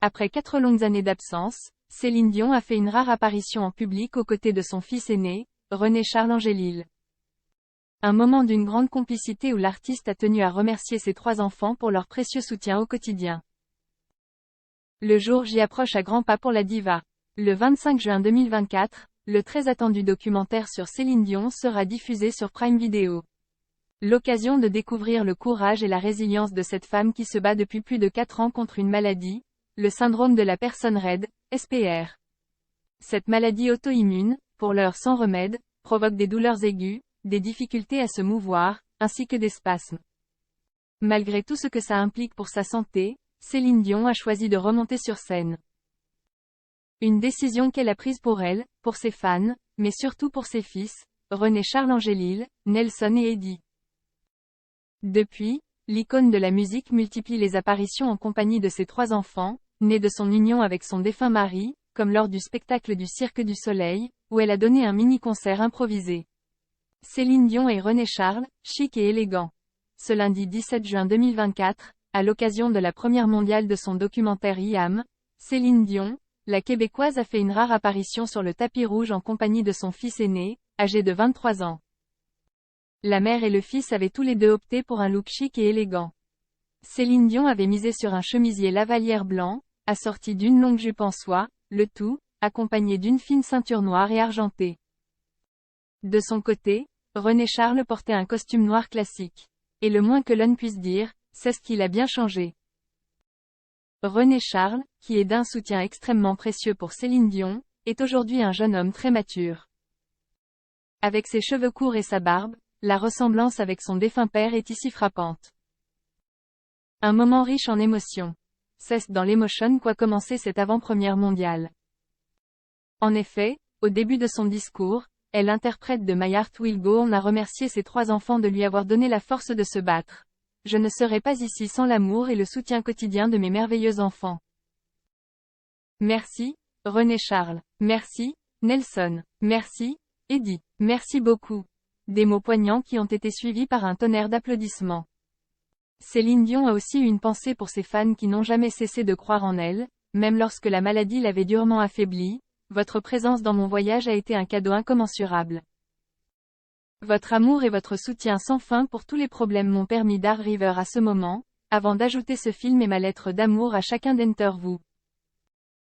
Après 4 longues années d'absence, Céline Dion a fait une rare apparition en public aux côtés de son fils aîné, René Charles Angélil. Un moment d'une grande complicité où l'artiste a tenu à remercier ses 3 enfants pour leur précieux soutien au quotidien. Le jour J approche à grands pas pour la diva. Le 25 juin 2024, le très attendu documentaire sur Céline Dion sera diffusé sur Prime Video. L'occasion de découvrir le courage et la résilience de cette femme qui se bat depuis plus de 4 ans contre une maladie, le syndrome de la personne raide, SPR. Cette maladie auto-immune, pour l'heure sans remède, provoque des douleurs aiguës, des difficultés à se mouvoir, ainsi que des spasmes. Malgré tout ce que ça implique pour sa santé, Céline Dion a choisi de remonter sur scène. Une décision qu'elle a prise pour elle, pour ses fans, mais surtout pour ses fils, René Charles Angélil, Nelson et Eddie. Depuis, l'icône de la musique multiplie les apparitions en compagnie de ses 3 enfants, nés de son union avec son défunt mari, comme lors du spectacle du Cirque du Soleil, où elle a donné un mini-concert improvisé. Céline Dion et René Charles, chic et élégant. Ce lundi 17 juin 2024, à l'occasion de la première mondiale de son documentaire I Am, Céline Dion, la Québécoise a fait une rare apparition sur le tapis rouge en compagnie de son fils aîné, âgé de 23 ans. La mère et le fils avaient tous les deux opté pour un look chic et élégant. Céline Dion avait misé sur un chemisier lavalière blanc, assorti d'une longue jupe en soie, le tout, accompagné d'une fine ceinture noire et argentée. De son côté, René Charles portait un costume noir classique. Et le moins que l'on puisse dire, c'est ce qu'il a bien changé. René Charles, qui est d'un soutien extrêmement précieux pour Céline Dion, est aujourd'hui un jeune homme très mature. Avec ses cheveux courts et sa barbe, la ressemblance avec son défunt père est ici frappante. Un moment riche en émotions. C'est dans l'émotion qu'a commencé cette avant-première mondiale. En effet, au début de son discours, l'interprète de My Heart Will Go On a remercié ses 3 enfants de lui avoir donné la force de se battre. Je ne serais pas ici sans l'amour et le soutien quotidien de mes merveilleux enfants. Merci, René Charles. Merci, Nelson. Merci, Eddie. Merci beaucoup. Des mots poignants qui ont été suivis par un tonnerre d'applaudissements. Céline Dion a aussi eu une pensée pour ses fans qui n'ont jamais cessé de croire en elle, même lorsque la maladie l'avait durement affaiblie. Votre présence dans mon voyage a été un cadeau incommensurable. Votre amour et votre soutien sans fin pour tous les problèmes m'ont permis d'arriver à ce moment, avant d'ajouter ce film et ma lettre d'amour à chacun d'entre vous.